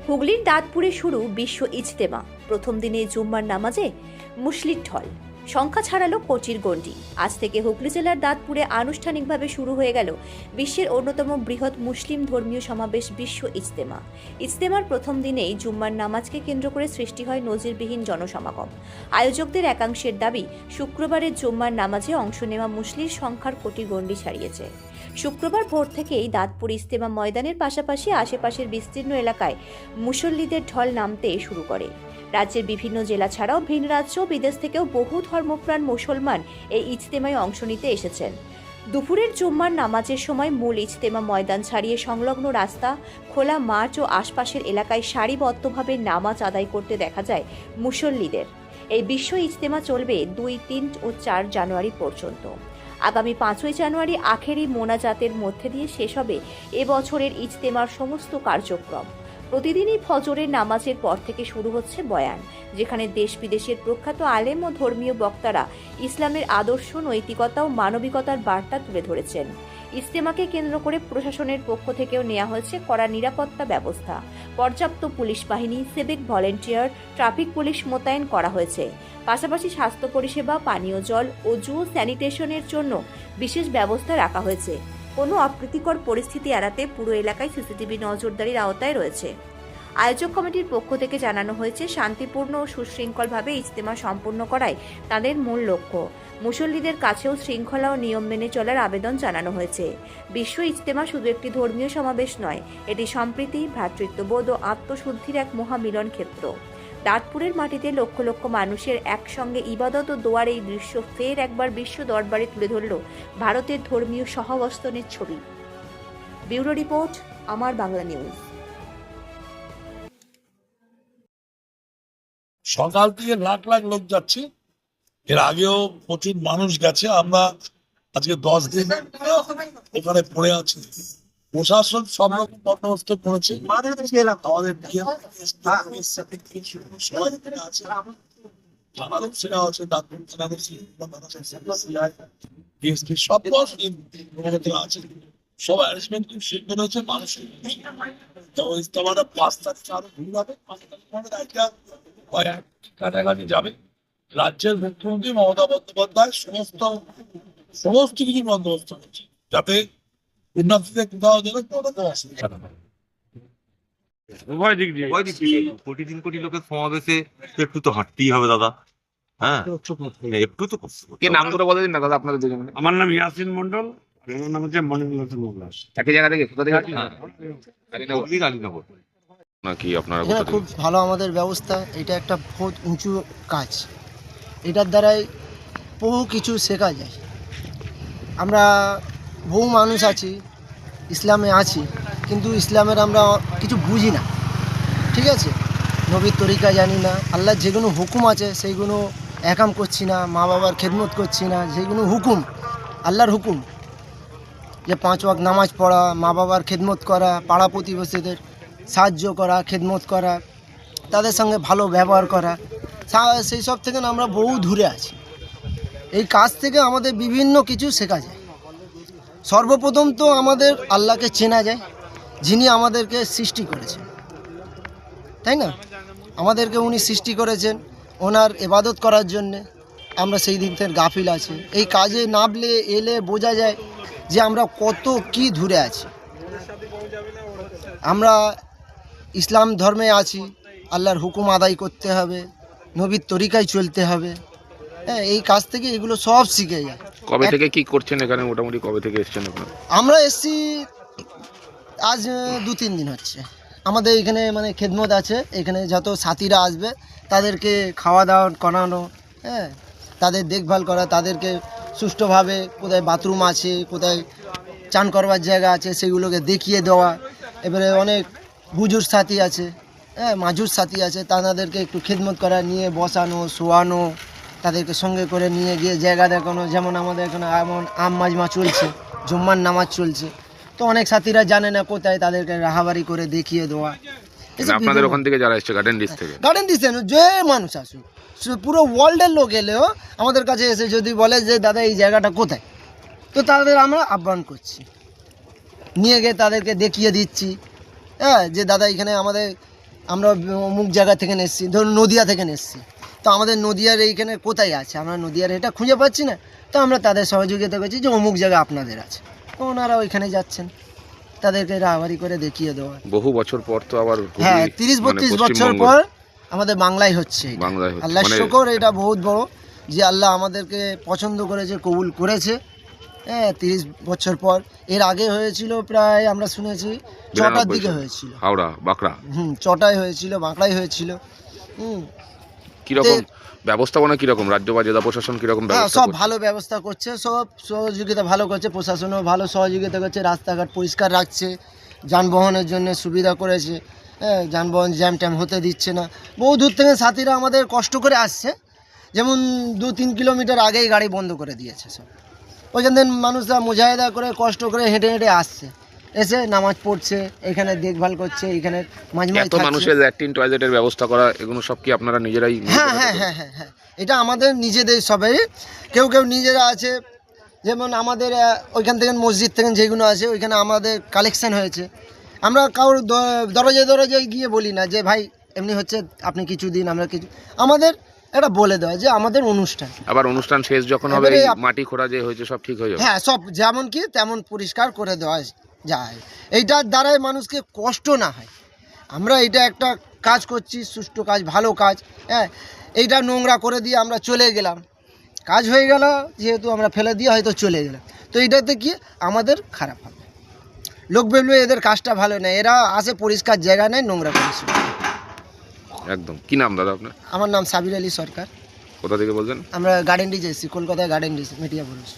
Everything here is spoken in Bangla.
হুগলির দাঁতপুরে শুরু বিশ্ব ইজতেমা। প্রথম দিনে জুম্মার নামাজে মুসলির ঢল, সংখ্যা ছাড়ালো কোটির গণ্ডি। আজ থেকে হুগলি জেলার দাঁতপুরে আনুষ্ঠানিকভাবে শুরু হয়ে গেল বিশ্বের অন্যতম বৃহৎ মুসলিম ধর্মীয় সমাবেশ বিশ্ব ইজতেমা। ইজতেমার প্রথম দিনেই জুম্মার নামাজকে কেন্দ্র করে সৃষ্টি হয় নজিরবিহীন জনসমাগম। আয়োজকদের একাংশের দাবি, শুক্রবারের জুম্মার নামাজে অংশ নেওয়া মুসলির সংখ্যার কোটি গণ্ডি ছাড়িয়েছে। শুক্রবার ভোর থেকেই দাঁতপুর ইজতেমা ময়দানের পাশাপাশি আশেপাশের বিস্তীর্ণ এলাকায় মুসল্লিদের ঢল নামতে শুরু করে। রাজ্যের বিভিন্ন জেলা ছাড়াও ভিন রাজ্য বিদেশ থেকেও বহু ধর্মপ্রাণ মুসলমান এই ইজতেমায় অংশ নিতে এসেছেন। দুপুরের জুম্মার নামাজের সময় মূল ইজতেমা ময়দান ছাড়িয়ে সংলগ্ন রাস্তা, খোলা মাঠ ও আশপাশের এলাকায় সারিবদ্ধভাবে নামাজ আদায় করতে দেখা যায় মুসল্লিদের। এই বিশ্ব ইজতেমা চলবে 2, 3 ও 4 জানুয়ারি পর্যন্ত। আগামী 5ই জানুয়ারি আখেরি মোনাজাতের মধ্যে দিয়ে শেষ হবে এবছরের ইজতেমার সমস্ত কার্যক্রম। প্রতিদিনই ফজরের নামাজের পর থেকে শুরু হচ্ছে বয়ান, যেখানে দেশ বিদেশের প্রখ্যাত আলেম ও ধর্মীয় বক্তারা ইসলামের আদর্শ, নৈতিকতা ও মানবিকতার বার্তা তুলে ধরেছেন। ইজতেমাকে কেন্দ্র করে প্রশাসনের পক্ষ থেকেও নেওয়া হয়েছে কড়া নিরাপত্তা ব্যবস্থা। পর্যাপ্ত পুলিশ বাহিনী, সিভিক ভলেন্টিয়ার, ট্রাফিক পুলিশ মোতায়েন করা হয়েছে। পাশাপাশি স্বাস্থ্য পরিষেবা, পানীয় জল, অজু ও স্যানিটেশনের জন্য বিশেষ ব্যবস্থা রাখা হয়েছে। কোনো অপ্রীতিকর পরিস্থিতি এড়াতে পুরো এলাকায় সিসিটিভি নজরদারির আওতায় রয়েছে। আয়োজক কমিটির পক্ষ থেকে জানানো হয়েছে, শান্তিপূর্ণ ও সুশৃঙ্খলভাবে ইজতেমা সম্পন্ন করাই তাদের মূল লক্ষ্য। মুসল্লিদের কাছেও শৃঙ্খলা ও নিয়ম মেনে চলার আবেদন জানানো হয়েছে। বিশ্ব ইজতেমা শুধু একটি ধর্মীয় সমাবেশ নয়, এটি সম্প্রীতি, ভ্রাতৃত্ববোধ ও আত্মশুদ্ধির এক মহামিলন ক্ষেত্র। দাঁতপুরের মাটিতে লক্ষ লক্ষ মানুষের একসঙ্গে ইবাদত ও দোয়ার এই দৃশ্য ফের একবার বিশ্ব দরবারে তুলে ধরল ভারতের ধর্মীয় সহাবস্থানের ছবি। ব্যুরো রিপোর্ট, আমার বাংলা নিউজ। সকাল থেকে লাখ লাখ লোক যাচ্ছে, এর আগেও প্রচুর মানুষ গেছে। আমরা আজকে 10 দিন ওখানে পড়ে আছি। প্রশাসন সব রকম বন্দোবস্ত করেছে। আমাদের সব অ্যারেঞ্জমেন্ট খুব সুন্দর হয়েছে। মানুষ 5 তারিখ আরো ভিড় হবে। কাটাকাটি যাবে। রাজ্যের মুখ্যমন্ত্রী মমতা বন্দ্যোপাধ্যায় সমস্ত কিছু বন্দোবস্ত হচ্ছে, যাতে উন্নতিতে কোথাও যেন কোনো অসুবিধা না হয়। কোটি লোকের সমাবেশে একটু তো হাঁটতেই হবে দাদা। হ্যাঁ, একটু তো কে নাম করে বলে দিন না দাদা আপনাদের দুজন। আমার নাম ইয়াসিন মন্ডল, আমার নাম হচ্ছে মনিরুল হাসান মোল্লা। একই জায়গা থেকে কোথা থেকে আলীনগর নাকি আপনারা? এখানে খুব ভালো আমাদের ব্যবস্থা। এটা একটা বহুত উঁচু কাজ, এটার দ্বারাই বহু কিছু শেখা যায়। আমরা বহু মানুষ আছি, ইসলামে আছি, কিন্তু ইসলামের আমরা কিছু বুঝি না, ঠিক আছে? নবীর তরিকা জানি না, আল্লাহর যেগুলো হুকুম আছে সেইগুলো একাম করছি না, মা বাবার খেদমত করছি না। যেগুলো হুকুম, আল্লাহর হুকুম, যে 5 ওয়াক্ত নামাজ পড়া, মা বাবার খেদমত করা, পাড়া প্রতিবেশীদের সাহায্য করা, খেদমত করা, তাদের সঙ্গে ভালো ব্যবহার করা, সেই সব থেকে আমরা বহু দূরে আছি। এই কাজ থেকে আমাদের বিভিন্ন কিছু শেখা যায়। সর্বপ্রথম তো আমাদের আল্লাহকে চেনা যায়, যিনি আমাদেরকে সৃষ্টি করেছেন, তাই না? আমাদেরকে উনি সৃষ্টি করেছেন ওনার ইবাদত করার জন্যে। আমরা সেই দিক থেকে গাফিল আছি। এই কাজে নামলে এলে বোঝা যায় যে আমরা কত কি দূরে আছি। আমরা ইসলাম ধর্মে আছি, আল্লাহর হুকুম আদায় করতে হবে, নবীর তরিকায় চলতে হবে। হ্যাঁ, এই কাজ থেকে এগুলো সব শিখে যায়। কবে থেকে কি করছেন এখানে? মোটামুটি কবে থেকে এসেছেন আপনারা? আমরা এসছি আজ 2-3 দিন হচ্ছে। আমাদের এখানে মানে খেদমত আছে, এখানে যত সাথীরা আসবে তাদেরকে খাওয়া দাওয়া করানো, হ্যাঁ, তাদের দেখভাল করা, তাদেরকে সুষ্ঠুভাবে কোথায় বাথরুম আছে, কোথায় চান করবার জায়গা আছে সেগুলোকে দেখিয়ে দেওয়া। এবারে অনেক বুজুর্গ সাথী আছে, হ্যাঁ, মাজুর সাথী আছে, তাদেরকে একটু খেদমত করা, নিয়ে বসানো, শোয়ানো, তাদেরকে সঙ্গে করে নিয়ে গিয়ে জায়গা দেখানো। যেমন আমাদের এখানে এমন আম মাজমা চলছে, জুম্মার নামাজ চলছে, তো অনেক সাথীরা জানে না কোথায়, তাদেরকে রাহাবারি করে দেখিয়ে দেওয়া। আপনাদের ওখান থেকে যারা এসছে গার্ডেন ডিস্ট থেকে? গার্ডেন ডিস্ট যে মানুষ আসুক, পুরো ওয়ার্ল্ডের লোক এলেও আমাদের কাছে এসে যদি বলে যে দাদা এই জায়গাটা কোথায়, তো তাদের আমরা আহ্বান করছি, নিয়ে গিয়ে তাদেরকে দেখিয়ে দিচ্ছি, হ্যাঁ, যে দাদা এখানে আমাদের আমরা অমুক জায়গা থেকে এসেছি, ধরুন নদিয়া থেকে এসেছি, তো আমাদের নদিয়ার এইখানে কোথায় আছে, আমরা নদিয়ার এটা খুঁজে পাচ্ছি না, তো আমরা তাদের সহযোগিতা করছি যে অমুক জায়গা আপনাদের আছে, তো ওনারা ওইখানে যাচ্ছেন, তাদেরকে রাহাবারি করে দেখিয়ে দেওয়া। বহু বছর পর তো আবার হুগলি, হ্যাঁ, মানে 30-32 বছর পশ্চিমবঙ্গ পর আমাদের বাংলায় হচ্ছে এটা। বাংলায় হচ্ছে। আল্লাহ মানে- শুকর, এটা বহুত বড় যে আল্লাহ আমাদেরকে পছন্দ করেছে, কবুল করেছে। হ্যাঁ, 30 বছর পর। এর আগে হয়েছিল প্রায় আমরা শুনেছি 6টার দিকে হয়েছিল, হাওড়া বাঁকড়া। চটায় হয়েছিল, বাঁকড়ায় হয়েছিল। কিরকম ব্যবস্থাপনা, কিরকম রাজ্য বা জেলা প্রশাসন কিরকম হ্যাঁ, ব্যবস্থা সব করছে? ভালো ব্যবস্থা করছে, সব সহযোগিতা ভালো করছে, প্রশাসনও ভালো সহযোগিতা করছে, রাস্তাঘাট পরিষ্কার রাখছে, যানবাহনের জন্য সুবিধা করেছে। হ্যাঁ, যানবাহন জ্যাম ট্যাম হতে দিচ্ছে না। বহু দূর থেকে সাথীরা আমাদের কষ্ট করে আসছে, যেমন 2-3 কিলোমিটার আগেই গাড়ি বন্ধ করে দিয়েছে সব। ওইখান থেকে মানুষরা মুজাহিদা করে কষ্ট করে হেঁটে হেঁটে আসছে, এসে নামাজ পড়ছে, এখানে দেখভাল করছে, এখানে মাঝমাঝ এত মানুষের ল্যাট্রিন টয়লেটের ব্যবস্থা করা, এগুলো সব কি আপনারা নিজেরাই হ্যাঁ হ্যাঁ হ্যাঁ হ্যাঁ হ্যাঁ, এটা আমাদের নিজেদের সবাই, কেউ কেউ নিজেরা আছে, যেমন আমাদের ওইখান থেকে মসজিদ থেকে যেগুলো আছে ওইখানে আমাদের কালেকশন হয়েছে। আমরা কারোর দরজায় দরজায় গিয়ে বলি না যে ভাই এমনি হচ্ছে আপনি কিছু দিন, আমরা কিছু, আমাদের এটা বলে দেওয়া যে আমাদের অনুষ্ঠান। আবার অনুষ্ঠান শেষ যখন হবে, এবারে এই মাটি খোঁড়া যে হয়েছে সব ঠিক হয়ে যাবে? হ্যাঁ, সব যেমন কি তেমন পরিষ্কার করে দেওয়া যায়, এইটার দ্বারাই মানুষকে কষ্ট না হয়। আমরা এটা একটা কাজ করছি, সুষ্ঠু কাজ, ভালো কাজ। হ্যাঁ, এইটা নোংরা করে দিয়ে আমরা চলে গেলাম, কাজ হয়ে গেল, যেহেতু আমরা ফেলে দিয়ে হয়তো চলে গেলাম, তো এইটাতে কি আমাদের খারাপ হবে, লোক বলবে এদের কাজটা ভালো না, এরা আসে পরিষ্কার জায়গা নেয়, নোংরা করেছে। একদম। কি নাম দাদা আপনার? আমার নাম সাবির আলী সরকার, কোথা থেকে বলছেন? আমরা গার্ডেন ডিজ এসেছি, কলকাতায় গার্ডেন ডিজ, মেটিয়া বলছি।